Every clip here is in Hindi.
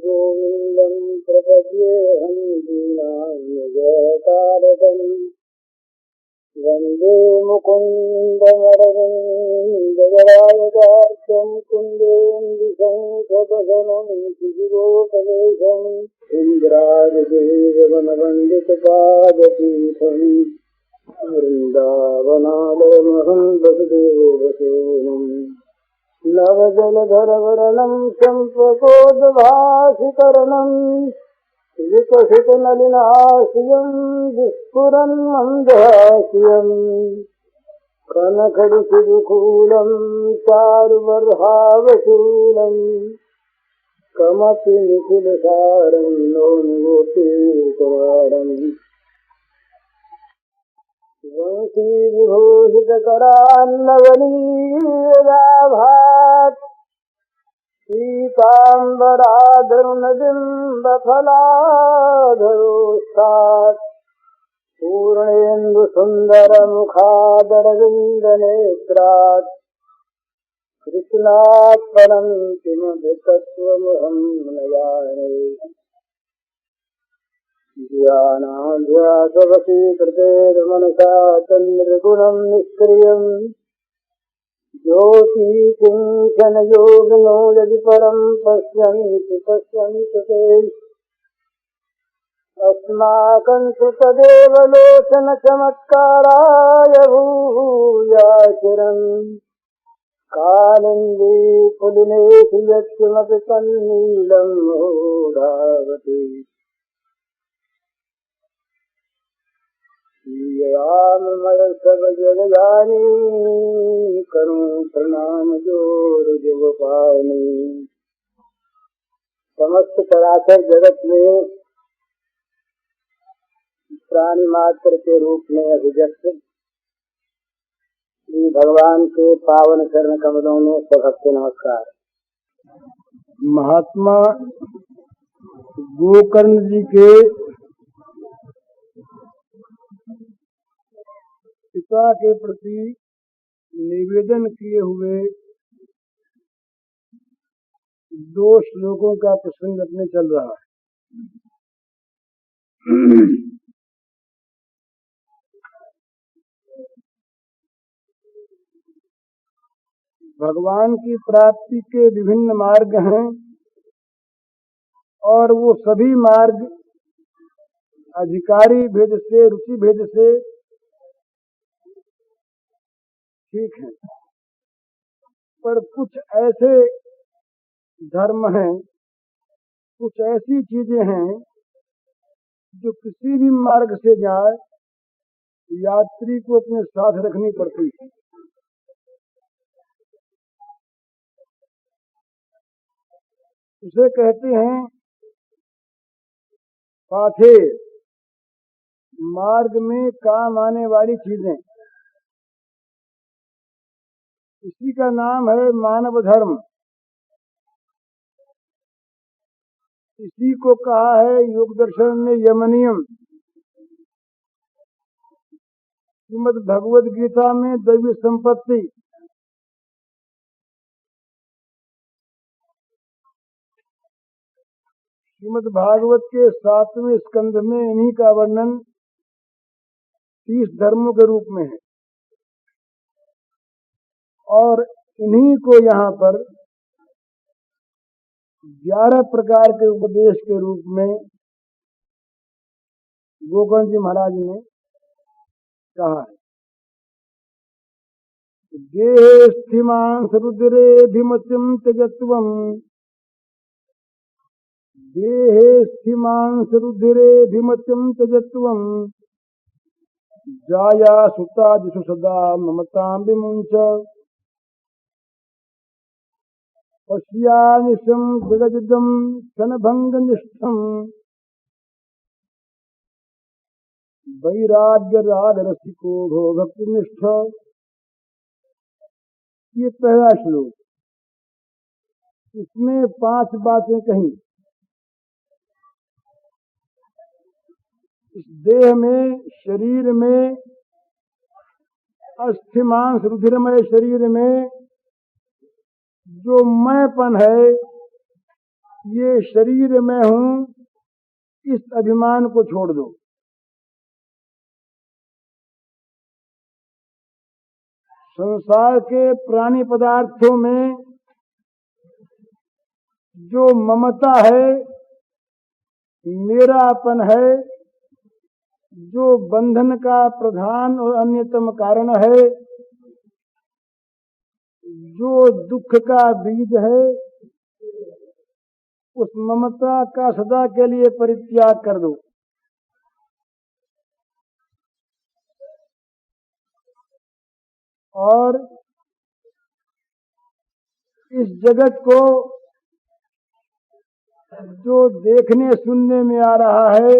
गोविन्दं प्रपद्येऽहं दीनान्यजतारकम् वन्दे मुकुन्दमरविन्ददलायतार्क्यं कुन्देन्दुशङ्खपदनं शिशिरोपवेशम् इन्द्रादिदेववनवन्दितपादपीठम् वृन्दावनालयमहं वसुदेवसूनुम् नवजलधरवरणं चम्पकोद्भासिकरणं विकसितनलिनाशियं विस्फुरन् मन्दहास्यं कनकरुचिदुकूलं चारुबर्हावशूलं कमपि निखिलसारं नौनिगोपीकवारम् वंशीविभूषितकरान्नवनीराभात् पीताम्बराधरुणबिम्बफलाधरोष्ठात् पूर्णेन्दुसुन्दरमुखादरविन्दनेत्रात् कृष्णात् परं किमपि तत्त्वमहं न जाने ध्यानाध्यासवशीकृतेर्मनसा तन्निर्गुणं निष्क्रियम् ज्योतिकिञ्चनयोगिनो यदि परं पश्यन्ति ते अस्माकं तु तदेव लोचनचमत्काराय भूयाचिरम् कालिन्दी पुलिनेषु यत्किमपि तन्नीलं मूढावति राममय सब जगजानी करूं प्रणाम जोर जुगपानी। समस्त चराचर जगत में प्राणी मात्र के रूप में अभिव्यक्त श्री भगवान के पावन चरण कमलों में सबके नमस्कार। महात्मा गोकर्ण जी के पिता के प्रति निवेदन किए हुए 2 श्लोकों का प्रसंग अपने चल रहा है। भगवान की प्राप्ति के विभिन्न मार्ग हैं और वो सभी मार्ग अधिकारी भेद से, रुचि भेद से ठीक है, पर कुछ ऐसे धर्म हैं, कुछ ऐसी चीजें हैं जो किसी भी मार्ग से जाए यात्री को अपने साथ रखनी पड़ती है। उसे कहते हैं पाथे, मार्ग में काम आने वाली चीजें। इसी का नाम है मानव धर्म। इसी को कहा है योग दर्शन में यमनियम। श्रीमद् भगवद गीता में दैवी संपत्ति। श्रीमद् भागवत के 7वें स्कंध में इन्हीं का वर्णन 30 धर्मों के रूप में है और इन्हीं को यहाँ पर 11 प्रकार के उपदेश के रूप में गोकर्ण जी महाराज ने कहा है। गेहे स्थिमांस रुद्रेभिमतिं त्यजत्वम्, गेहे स्थिमांस रुद्रेभिमतिं त्यजत्वम्, जाया सुतादिषु सदा ममतां विमुञ्च, पश्यानिशं जगदिदं क्षणभङ्गनिष्ठम्, वैराग्य राग रसिको भो भक्तिनिष्ठ। ये पहला श्लोक। इसमें 5 बातें कही। इस देह में, शरीर में, अस्थिमांस रुधिरमय शरीर में जो मैंपन है, ये शरीर मैं हूं, इस अभिमान को छोड़ दो। संसार के प्राणी पदार्थों में जो ममता है, मेरापन है, जो बंधन का प्रधान और अन्यतम कारण है, जो दुख का बीज है, उस ममता का सदा के लिए परित्याग कर दो। और इस जगत को जो देखने सुनने में आ रहा है,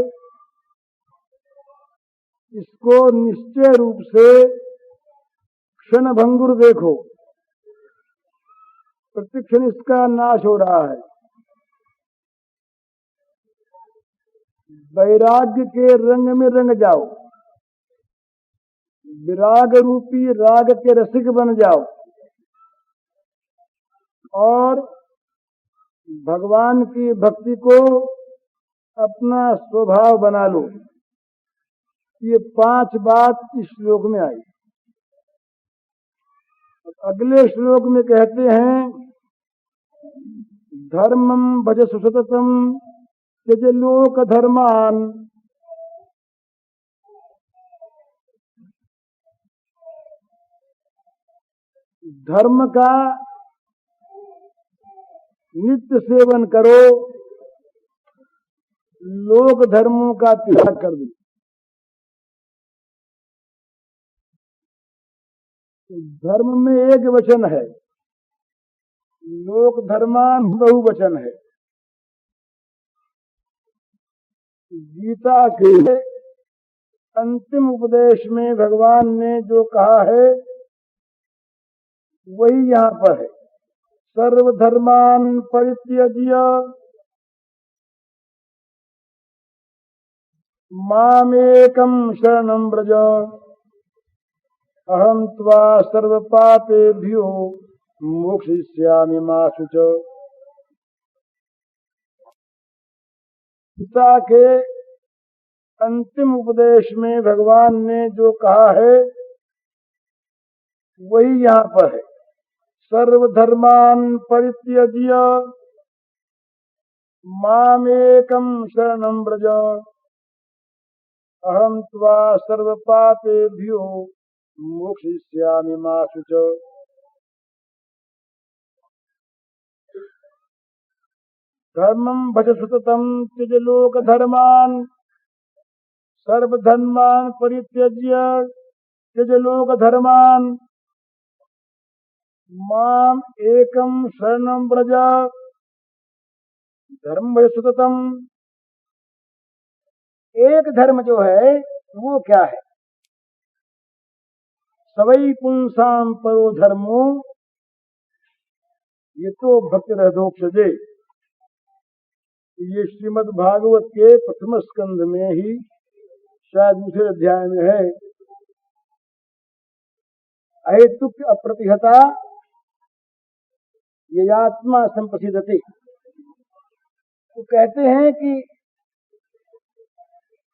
इसको निश्चय रूप से क्षणभंगुर देखो। प्रतिक्षण इसका नाश हो रहा है। वैराग्य के रंग में रंग जाओ, विराग रूपी राग के रसिक बन जाओ और भगवान की भक्ति को अपना स्वभाव बना लो। ये 5 बात इस श्लोक में आई। अगले श्लोक में कहते हैं, धर्मं भज सुसततम त्यज लोक धर्मान। धर्म का नित्य सेवन करो, लोक धर्मों का त्याग कर दो। धर्म में एक वचन है, लोक धर्मान बहुवचन है। गीता के अंतिम उपदेश में भगवान ने जो कहा है वही यहाँ पर है। सर्वधर्मान परित्यज्य मामेकं शरणं व्रज अहं त्वा सर्वपापेभ्यो मोक्षयिष्यामि मा शुच। गीता के अंतिम उपदेश में भगवान ने जो कहा है वही यहाँ पर है। सर्वधर्मान परित्यज्य मामेकं शरणं व्रज अहं त्वा सर्वपापेभ्यो मोक्षयिष्यामि मा शुच। धर्मं भज सुततं त्यज लोक धर्मान। सर्वधर्मान परित्यज्य त्यज लोक धर्मान माम एकम शरणं व्रज। धर्म भज सुततं, एक धर्म जो है वो क्या है? सवै पुंसाम परो धर्मो ये तो भक्ति रहदोक्षजे। ये श्रीमद् भागवत के प्रथम स्कंध में ही शायद दूसरे अध्याय में है। अहेतुक अप्रतिहता ये आत्मा संप्रसिद्धते। तो कहते हैं कि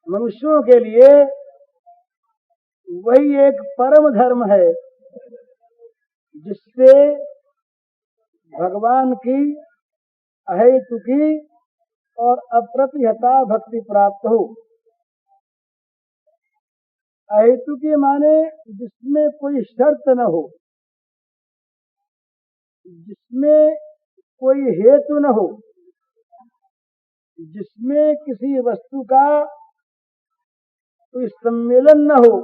मनुष्यों के लिए वही एक परम धर्म है जिससे भगवान की अहेतुकी और अप्रतिहता भक्ति प्राप्त हो। अहेतुकी माने जिसमें कोई शर्त न हो, जिसमें कोई हेतु न हो, जिसमें किसी वस्तु का कोई सम्मेलन न हो,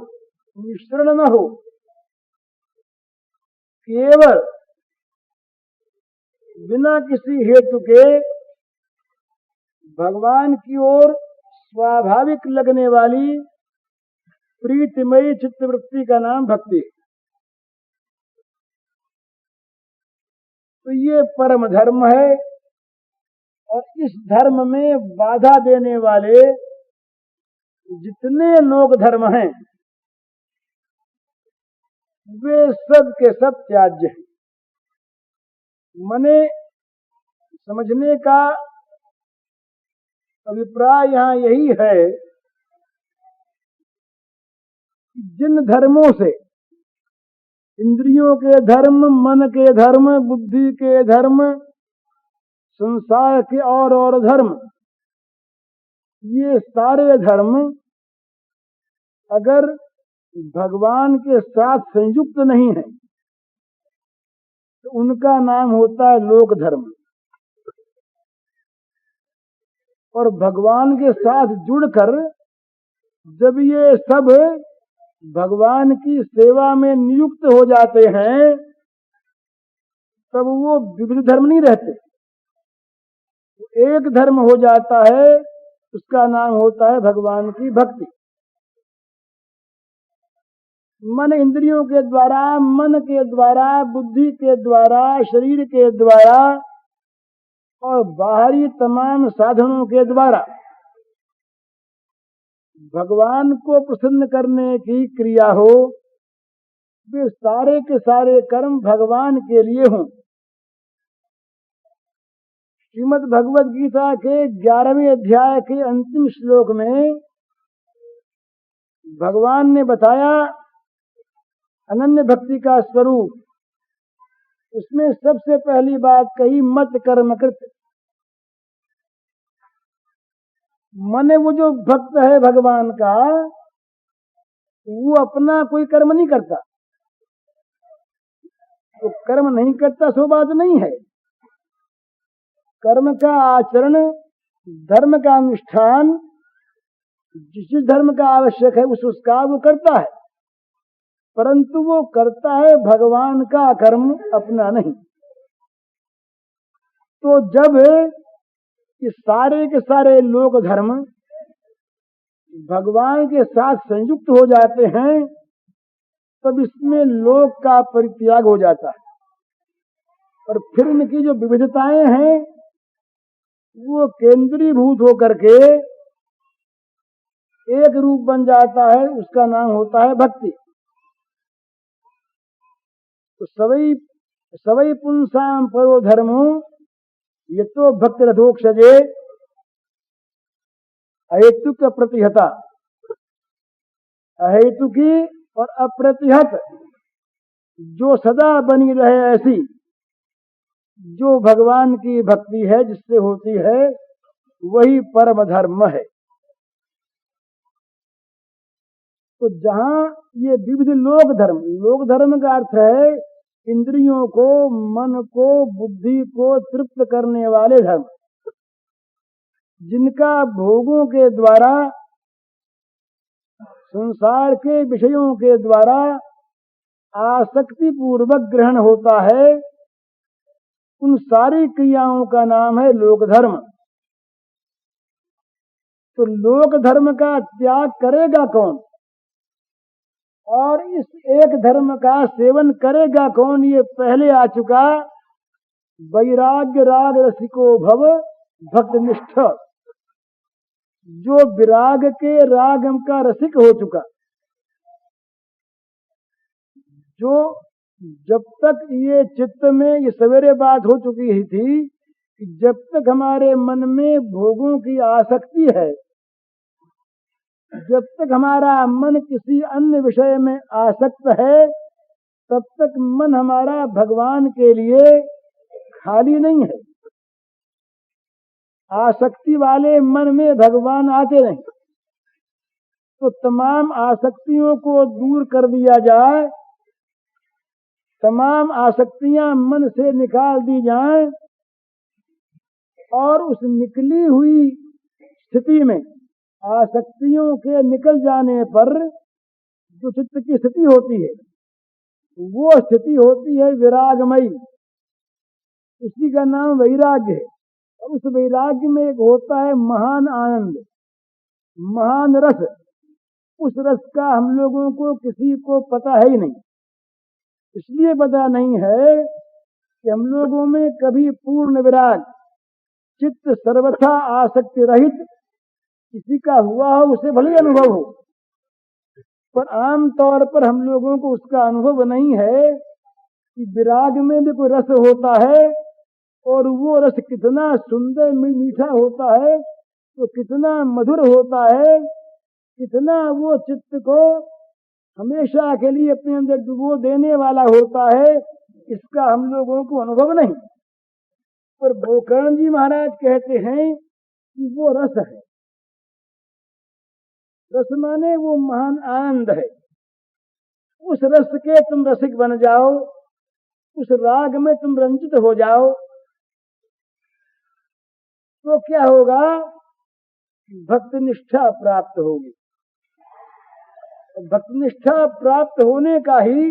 मिश्रण न हो, केवल बिना किसी हेतु के भगवान की ओर स्वाभाविक लगने वाली प्रीतिमयी चित्तवृत्ति का नाम भक्ति। तो ये परम धर्म है और इस धर्म में बाधा देने वाले जितने लोक धर्म हैं वे सब के सब त्याज्य हैं। मने समझने का अभिप्राय यहाँ यही है कि जिन धर्मों से इंद्रियों के धर्म, मन के धर्म, बुद्धि के धर्म, संसार के और धर्म, ये सारे धर्म अगर भगवान के साथ संयुक्त नहीं है तो उनका नाम होता है लोक धर्म। और भगवान के साथ जुड़कर जब ये सब भगवान की सेवा में नियुक्त हो जाते हैं तब वो विविध धर्म नहीं रहते, एक धर्म हो जाता है, उसका नाम होता है भगवान की भक्ति। मन इंद्रियों के द्वारा, मन के द्वारा, बुद्धि के द्वारा, शरीर के द्वारा और बाहरी तमाम साधनों के द्वारा भगवान को प्रसन्न करने की क्रिया हो, वे सारे के सारे कर्म भगवान के लिए हों। श्रीमद् भगवद गीता के 11वें अध्याय के अंतिम श्लोक में भगवान ने बताया अनन्य भक्ति का स्वरूप। उसमें सबसे पहली बात कही मत कर्म कृत। माने वो जो भक्त है भगवान का, वो अपना कोई कर्म नहीं करता, तो कर्म नहीं करता सो बात नहीं है। कर्म का आचरण, धर्म का अनुष्ठान जिस धर्म का आवश्यक है उसका वो करता है, परंतु वो करता है भगवान का कर्म, अपना नहीं। तो जब ये सारे के सारे लोक धर्म भगवान के साथ संयुक्त हो जाते हैं तब इसमें लोक का परित्याग हो जाता है और फिर इनकी जो विविधताएं हैं वो केंद्रीभूत होकर के एक रूप बन जाता है, उसका नाम होता है भक्ति। तो सवै पुंसाम परो धर्मो ये तो भक्त रथोक्षजे अहेतुक प्रतिहता। अहेतुकी और अप्रतिहत जो सदा बनी रहे ऐसी जो भगवान की भक्ति है जिससे होती है वही परम धर्म है। तो जहां ये विविध लोक धर्म का अर्थ है इंद्रियों को, मन को, बुद्धि को तृप्त करने वाले धर्म, जिनका भोगों के द्वारा, संसार के विषयों के द्वारा आसक्ति पूर्वक ग्रहण होता है, उन सारी क्रियाओं का नाम है लोक धर्म। तो लोक धर्म का त्याग करेगा कौन और इस एक धर्म का सेवन करेगा कौन, ये पहले आ चुका। वैराग्य राग रसिको भव भक्तनिष्ठ, जो विराग के रागम का रसिक हो चुका, जो जब तक ये चित्त में, ये सवेरे बात हो चुकी ही थी कि जब तक हमारे मन में भोगों की आसक्ति है, जब तक हमारा मन किसी अन्य विषय में आसक्त है, तब तक मन हमारा भगवान के लिए खाली नहीं है। आसक्ति वाले मन में भगवान आते नहीं। तो तमाम आसक्तियों को दूर कर दिया जाए, तमाम आसक्तियां मन से निकाल दी जाएं और उस निकली हुई स्थिति में, आसक्तियों के निकल जाने पर जो चित्त की स्थिति होती है वो स्थिति होती है विरागमयी, उसी का नाम वैराग्य है। और उस वैराग्य में एक होता है महान आनंद, महान रस। उस रस का हम लोगों को किसी को पता है ही नहीं। इसलिए पता नहीं है कि हम लोगों में कभी पूर्ण विराग, चित्त सर्वथा आसक्ति रहित किसी का हुआ हो, उसे भले अनुभव हो, पर आम तौर पर हम लोगों को उसका अनुभव नहीं है कि विराग में भी कोई रस होता है और वो रस कितना सुंदर मीठा होता है तो कितना मधुर होता है, कितना वो चित्त को हमेशा के लिए अपने अंदर डुबो देने वाला होता है, इसका हम लोगों को अनुभव नहीं। पर गोकर्ण जी महाराज कहते हैं कि वो रस है। रस माने वो महान आनंद है। उस रस के तुम रसिक बन जाओ, उस राग में तुम रंजित हो जाओ, तो क्या होगा? भक्ति निष्ठा प्राप्त होगी। भक्ति निष्ठा प्राप्त होने का ही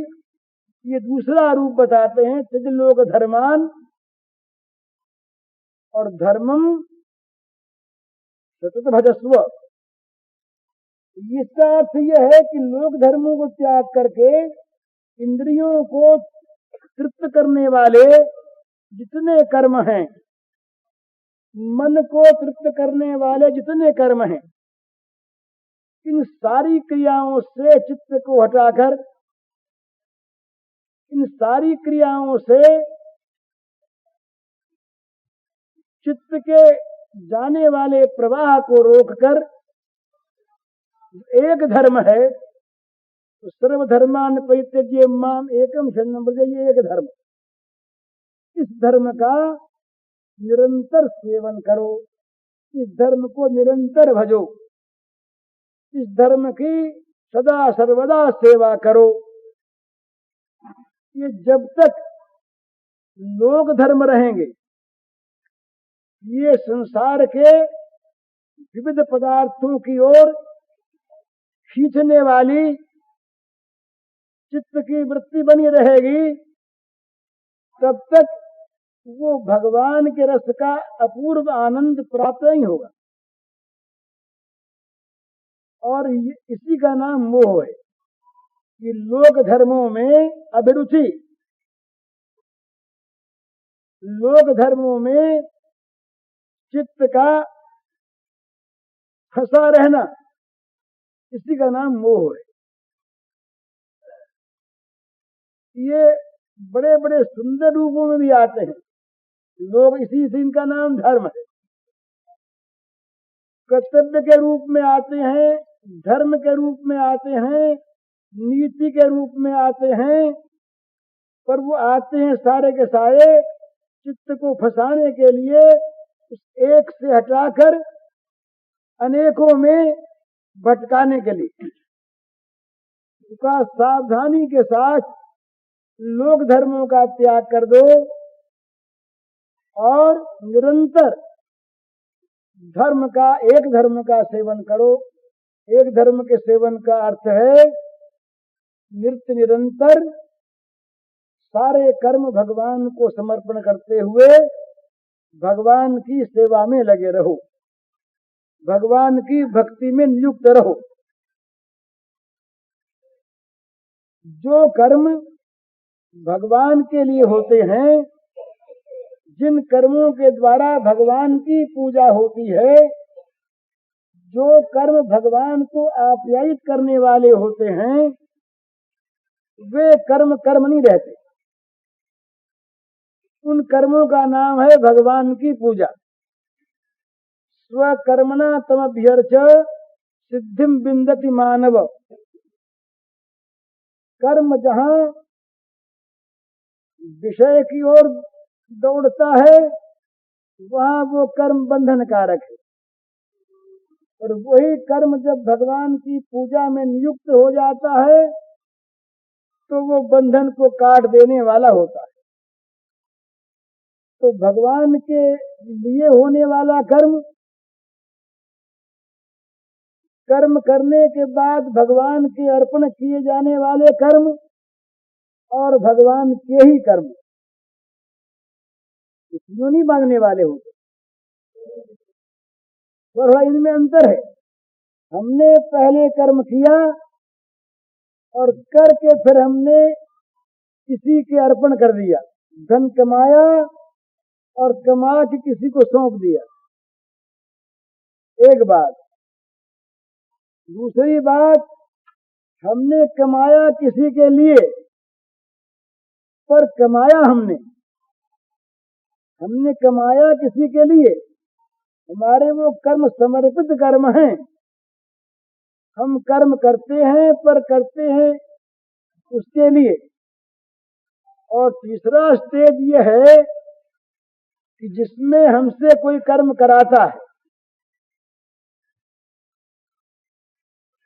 ये दूसरा रूप बताते हैं, त्यज लोक धर्मान और धर्मम सतत भजस्व। इसका अर्थ यह है कि लोक धर्मों को त्याग करके इंद्रियों को तृप्त करने वाले जितने कर्म हैं, मन को तृप्त करने वाले जितने कर्म हैं, इन सारी क्रियाओं से चित्त को हटाकर, इन सारी क्रियाओं से चित्त के जाने वाले प्रवाह को रोककर एक धर्म है, तो सर्वधर्मान परित्यज्य माम एकम शरणं व्रज, ये एक धर्म। इस धर्म का निरंतर सेवन करो, इस धर्म को निरंतर भजो, इस धर्म की सदा सर्वदा सेवा करो। ये जब तक लोक धर्म रहेंगे, ये संसार के विविध पदार्थों की ओर खींचने वाली चित्त की वृत्ति बनी रहेगी, तब तक वो भगवान के रस का अपूर्व आनंद प्राप्त नहीं होगा। और इसी का नाम मोह है कि लोक धर्मों में अभिरुचि, लोक धर्मों में चित्त का फंसा रहना, इसी का नाम मोह है। ये बड़े बड़े सुंदर रूपों में भी आते हैं लोग, इसी से इनका नाम धर्म है। कर्तव्य के रूप में आते हैं, धर्म के रूप में आते हैं, नीति के रूप में आते हैं, पर वो आते हैं सारे के सारे चित्त को फंसाने के लिए, उस एक से हटाकर अनेकों में भटकाने के लिए। उसका सावधानी के साथ लोक धर्मों का त्याग कर दो और निरंतर धर्म का, एक धर्म का सेवन करो। एक धर्म के सेवन का अर्थ है नित्य निरंतर सारे कर्म भगवान को समर्पण करते हुए भगवान की सेवा में लगे रहो, भगवान की भक्ति में नियुक्त रहो। जो कर्म भगवान के लिए होते हैं, जिन कर्मों के द्वारा भगवान की पूजा होती है, जो कर्म भगवान को आप्यायित करने वाले होते हैं, वे कर्म कर्म नहीं रहते। उन कर्मों का नाम है भगवान की पूजा। स्वकर्मणा तमभ्यर्च सिद्धिम विन्दति मानव। कर्म जहां विषय की ओर दौड़ता है, वहां वो कर्म बंधन कारक है, और वही कर्म जब भगवान की पूजा में नियुक्त हो जाता है, तो वो बंधन को काट देने वाला होता है। तो भगवान के लिए होने वाला कर्म, कर्म करने के बाद भगवान के अर्पण किए जाने वाले कर्म, और भगवान के ही कर्म, इसमें नहीं बांधने वाले होते। थोड़ा इनमें अंतर है। हमने पहले कर्म किया और करके फिर हमने किसी के अर्पण कर दिया, धन कमाया और कमा के किसी को सौंप दिया, एक बात। दूसरी बात, हमने कमाया किसी के लिए, पर कमाया हमने कमाया किसी के लिए, हमारे वो कर्म समर्पित कर्म हैं। हम कर्म करते हैं पर करते हैं उसके लिए। और तीसरा स्टेज ये है कि जिसमें हमसे कोई कर्म कराता है,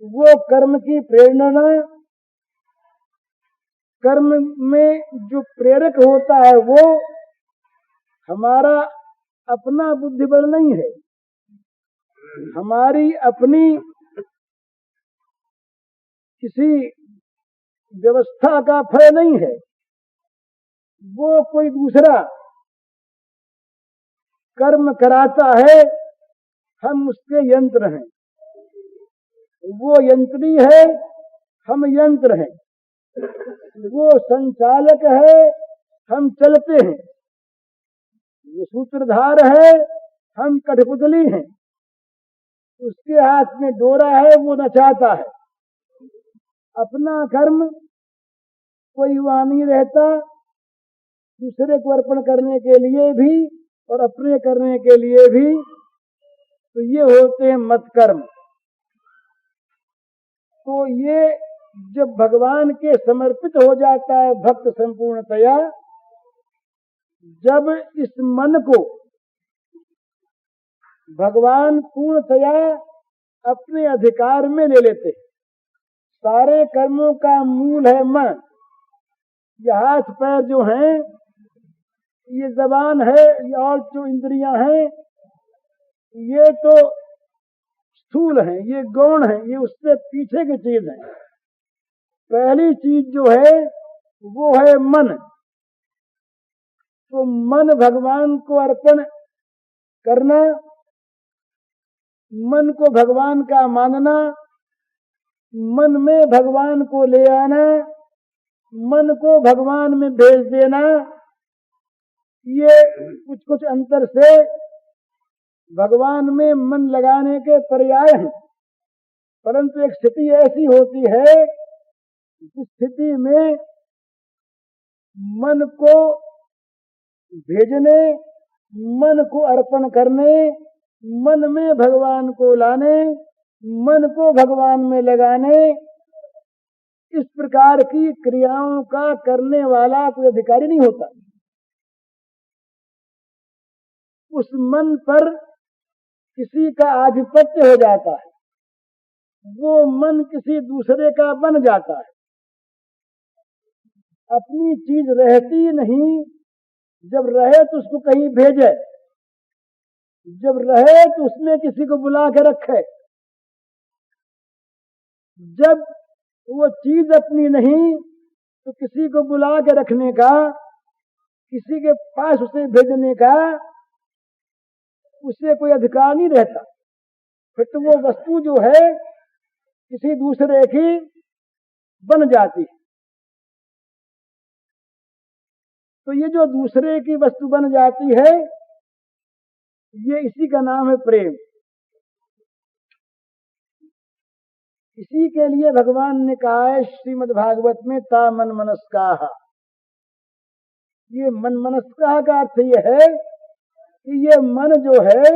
वो कर्म की प्रेरणा, कर्म में जो प्रेरक होता है वो हमारा अपना बुद्धिबल नहीं है, हमारी अपनी किसी व्यवस्था का फल नहीं है, वो कोई दूसरा कर्म कराता है। हम उसके यंत्र हैं, वो यंत्री है, हम यंत्र हैं। वो संचालक है, हम चलते हैं। वो सूत्रधार है, हम कठपुतली हैं। उसके हाथ में डोरा है, वो नचाता है। अपना कर्म कोई वहां नहीं रहता, दूसरे को अर्पण करने के लिए भी और अपने करने के लिए भी। तो ये होते हैं मत कर्म। तो ये जब भगवान के समर्पित हो जाता है भक्त संपूर्णतया, जब इस मन को भगवान पूर्णतया अपने अधिकार में ले लेते। सारे कर्मों का मूल है मन। ये हाथ पैर जो हैं, ये जबान है, ये और जो इंद्रियां हैं, ये तो स्थूल हैं, ये गौण हैं, ये उससे पीछे की चीज है। पहली चीज जो है वो है मन। तो मन भगवान को अर्पण करना, मन को भगवान का मानना, मन में भगवान को ले आना, मन को भगवान में भेज देना, ये कुछ कुछ अंतर से भगवान में मन लगाने के पर्याय हैं। परंतु एक स्थिति ऐसी होती है जिस स्थिति में मन को भेजने, मन को अर्पण करने, मन में भगवान को लाने, मन को भगवान में लगाने, इस प्रकार की क्रियाओं का करने वाला कोई अधिकारी नहीं होता। उस मन पर किसी का आधिपत्य हो जाता है, वो मन किसी दूसरे का बन जाता है। अपनी चीज रहती नहीं। जब रहे तो उसको कहीं भेजे, जब रहे तो उसमें किसी को बुला के रखे। जब वो चीज अपनी नहीं तो किसी को बुला के रखने का, किसी के पास उसे भेजने का उसे कोई अधिकार नहीं रहता। फिर तो वो वस्तु जो है किसी दूसरे की बन जाती है। तो ये जो दूसरे की वस्तु बन जाती है, ये इसी का नाम है प्रेम। इसी के लिए भगवान ने कहा है श्रीमद् भागवत में ता मन मनस्काः। ये मन मनस्काः का अर्थ ये है कि ये मन जो है,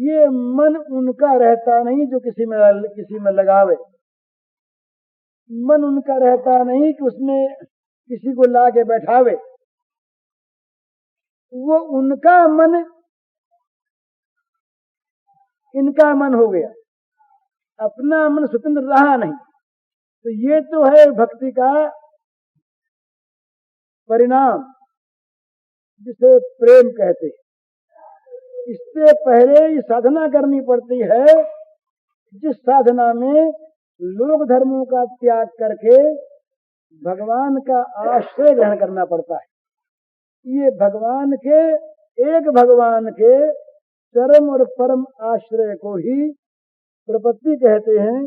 ये मन उनका रहता नहीं जो किसी में लगावे। मन उनका रहता नहीं कि उसमें किसी को ला के बैठावे। वो उनका मन इनका मन हो गया, अपना मन स्वतंत्र रहा नहीं। तो ये तो है भक्ति का परिणाम, जिसे प्रेम कहते हैं। इससे पहले ये साधना करनी पड़ती है, जिस साधना में लोक धर्मों का त्याग करके भगवान का आश्रय ग्रहण करना पड़ता है। ये भगवान के, एक भगवान के चरम और परम आश्रय को ही प्रपत्ति कहते हैं।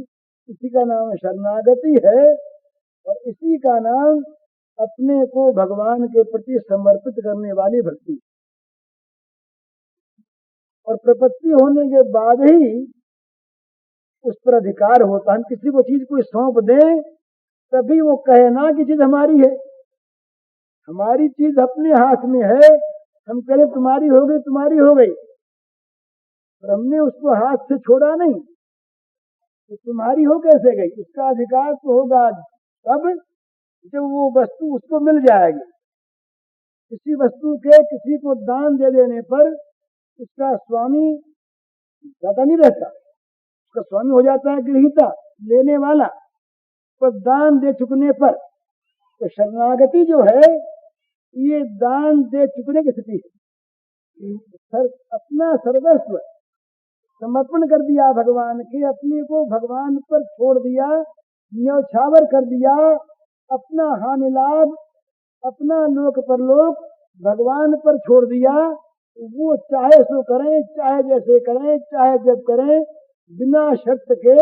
इसी का नाम शरणागति है और इसी का नाम अपने को भगवान के प्रति समर्पित करने वाली भक्ति। और प्रपत्ति होने के बाद ही उस पर अधिकार होता। हम किसी को चीज कोई सौंप दें तभी वो कहे ना कि चीज हमारी है। हमारी चीज अपने हाथ में है, हम कहें तुम्हारी हो गई, तुम्हारी हो गई। और हमने उसको हाथ से छोड़ा नहीं, तो तुम्हारी हो कैसे गई? उसका अधिकार तो होगा तब जब वो वस्तु उसको मिल जाएगी। किसी वस्तु के किसी को दान दे देने पर उसका स्वामी ज्यादा नहीं रहता, उसका स्वामी हो जाता है गृहीता, लेने वाला। पर दान दे चुकने पर तो शरणागति जो है ये दान दे चुकने की स्थिति है। अपना सर्वस्व समर्पण कर दिया भगवान के, अपने को भगवान पर छोड़ दिया, न्यौछावर कर दिया, अपना हानि लाभ, अपना लोक परलोक भगवान पर छोड़ दिया। वो चाहे सो करें, चाहे जैसे करें, चाहे जब करें, बिना शर्त के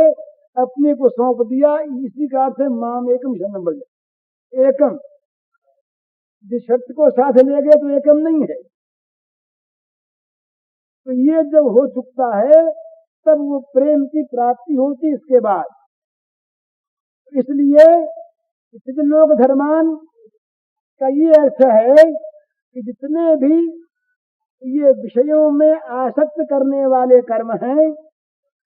अपने को सौंप दिया। इसी का अर्थ है माम एकम शरणम व्रज। एकम जिस शर्त को साथ ले गए तो एकम नहीं है। तो ये जब हो चुकता है तब वो प्रेम की प्राप्ति होती। इसके बाद इसलिए लोक धर्मान का ये अर्थ है कि जितने भी ये विषयों में आसक्त करने वाले कर्म हैं,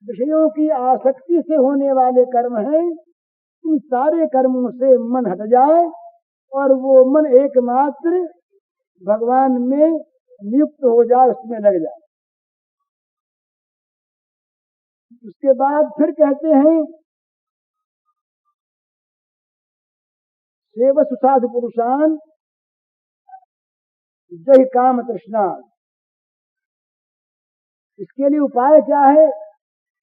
विषयों की आसक्ति से होने वाले कर्म हैं, इन सारे कर्मों से मन हट जाए और वो मन एकमात्र भगवान में नियुक्त हो जाए, उसमें लग जाए। उसके बाद फिर कहते हैं सेव सुसाधु पुरुषान जय काम तृष्णा। इसके लिए उपाय क्या है?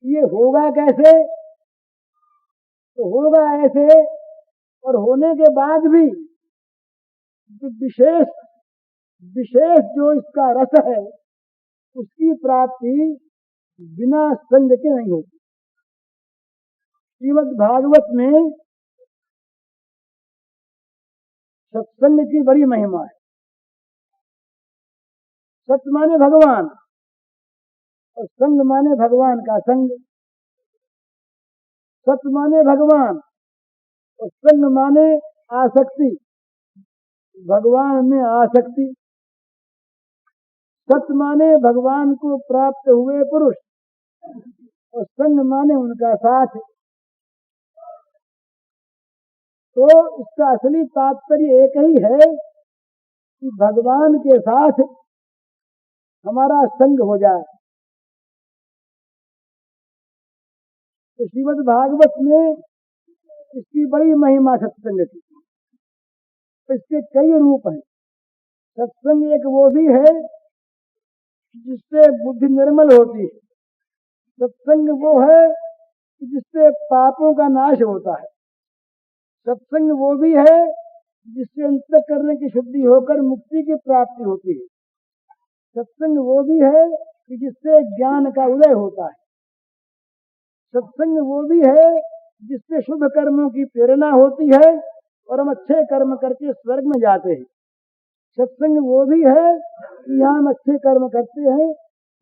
ये होगा कैसे? तो होगा ऐसे, और होने के बाद भी विशेष जो इसका रस है उसकी प्राप्ति बिना संग के नहीं होती। श्रीमद् भागवत में सत्संग की बड़ी महिमा है। सत्य माने भगवान और संग माने भगवान का संग। सत्य माने भगवान और संग माने आसक्ति, भगवान में आसक्ति। सत्य माने भगवान को प्राप्त हुए पुरुष और संग माने उनका साथ। तो इसका असली तात्पर्य एक ही है कि भगवान के साथ हमारा संग हो जाए। तो श्रीमद् भागवत में इसकी बड़ी महिमा सत्संग की। इसके कई रूप हैं। सत्संग एक वो भी है जिससे बुद्धि निर्मल होती है। सत्संग वो है जिससे पापों का नाश होता है। सत्संग वो भी है जिससे अंतःकरण की शुद्धि होकर मुक्ति की प्राप्ति होती है। सत्संग वो भी है कि जिससे ज्ञान का उदय होता है। सत्संग वो भी है जिससे शुभ कर्मों की प्रेरणा होती है और हम अच्छे कर्म करके स्वर्ग में जाते हैं। सत्संग वो भी है कि हम अच्छे कर्म करते हैं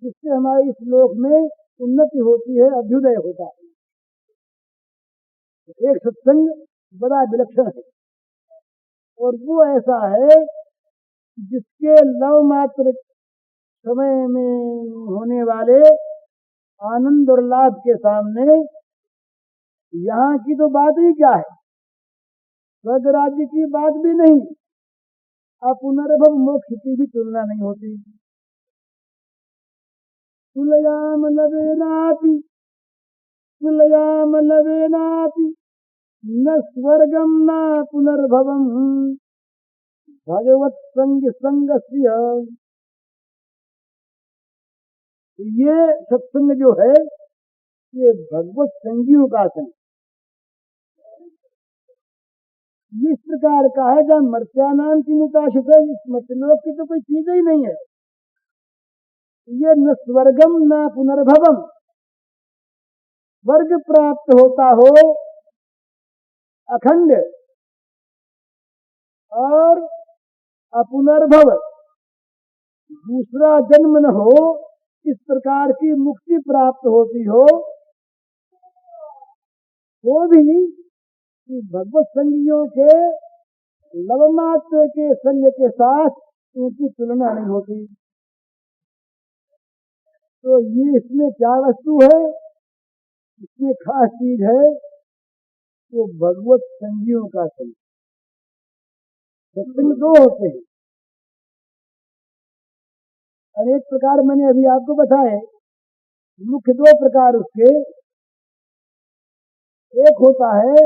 जिससे हमारे इस लोक में उन्नति होती है, अभ्युदय होता है। एक सत्संग बड़ा विलक्षण है और वो ऐसा है जिसके लव मात्र समय में होने वाले आनंद और लाभ के सामने यहाँ की तो बात ही क्या है, स्वर्ग राज्य की बात भी नहीं, अब पुनर्भव मोक्ष की भी तुलना नहीं होती। तुलयाम लवेनापि न स्वर्गम न पुनर्भवम भगवत संगस्य। ये सत्संग जो है ये भगवत संगियों का संग इस प्रकार का है जब मर्त्यानाम की मुकाशित है। इस मर्त्यलोक की तो कोई चीज ही नहीं है। ये न स्वर्गम न पुनर्भवम, स्वर्ग प्राप्त होता हो अखंड और अपुनर्भव, दूसरा जन्म न हो, इस प्रकार की मुक्ति प्राप्त होती हो, वो भी कि भगवत संगियों के लवमात्र के संग के साथ उनकी तुलना नहीं होती। तो ये इसमें क्या वस्तु है, इसमें खास चीज है तो भगवत संगियों का संग। सत्संग दो होते हैं, अनेक प्रकार मैंने अभी आपको बताए। मुख्य दो प्रकार उसके, एक होता है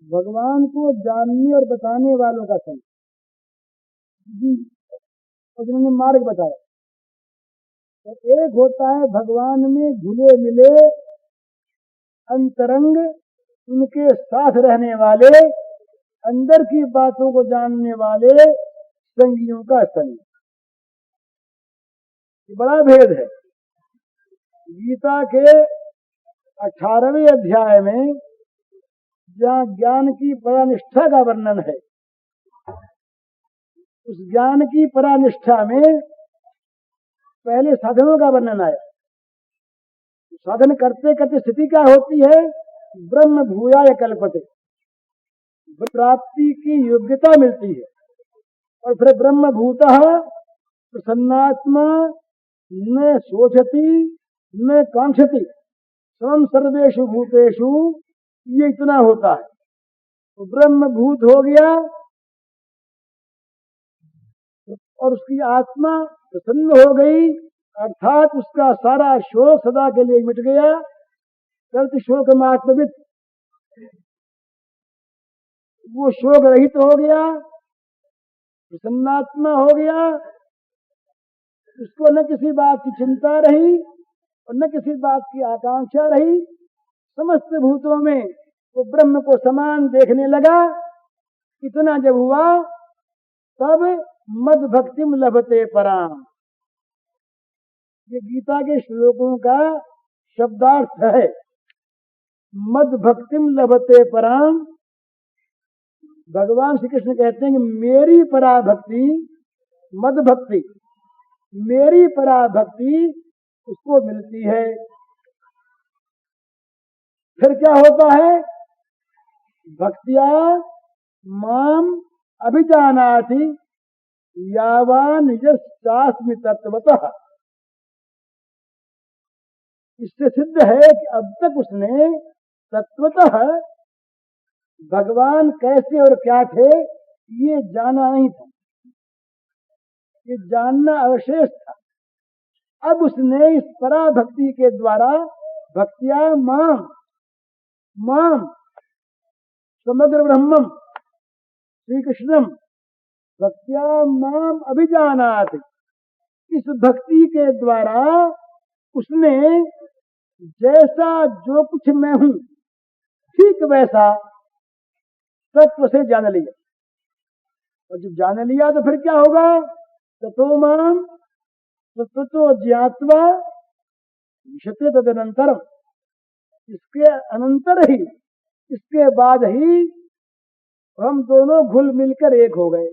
भगवान को जानने और बताने वालों का संग, उन्होंने मार्ग बताया। तो एक होता है भगवान में घुले मिले अंतरंग, उनके साथ रहने वाले, अंदर की बातों को जानने वाले संगियों का संग। बड़ा भेद है। गीता के 18वें अध्याय में जहाँ ज्ञान की परानिष्ठा का वर्णन है, उस ज्ञान की परानिष्ठा में पहले साधनों का वर्णन आया। साधन करते करते स्थिति क्या होती है, ब्रह्म भूयाय कल्पते, प्राप्ति की योग्यता मिलती है। और फिर ब्रह्म भूतः प्रसन्नात्मा न शोचति न कांक्षति स्वयं सर्वेषु भूतेषु, ये इतना होता है। तो ब्रह्म भूत हो गया और उसकी आत्मा प्रसन्न हो गई, अर्थात उसका सारा शोक सदा के लिए मिट गया। कर्त शोक आत्मविद, वो शोक रहित हो गया, प्रसन्नात्मा हो गया। उसको न किसी बात की चिंता रही और न किसी बात की आकांक्षा रही। समस्त भूतों में वो ब्रह्म को समान देखने लगा। इतना जब हुआ तब मद भक्तिम लभते पराम, ये गीता के श्लोकों का शब्दार्थ है। मद भक्तिम लभते पराम, भगवान श्री कृष्ण कहते हैं कि मेरी पराभक्ति, मद भक्ति, मेरी पराभक्ति उसको मिलती है। फिर क्या होता है, भक्तिया माम अभिजानाति यावान यस्यास्मि तत्वतः। इससे सिद्ध है कि अब तक उसने तत्वतः भगवान कैसे और क्या थे ये जाना नहीं था, ये जानना अवशेष था। अब उसने इस पराभक्ति के द्वारा भक्तिया माम, माम समग्र ब्रह्मम श्री कृष्णम भक्तिया माम अभिजानाति, इस भक्ति के द्वारा उसने जैसा जो कुछ मैं हूं ठीक वैसा तत्व से जान लिया। और जब जान लिया तो फिर क्या होगा, ततो माम ततो ज्ञात्वा विशते तदनंतरम, इसके अनंतर ही, इसके बाद ही हम दोनों घुल मिलकर एक हो गए।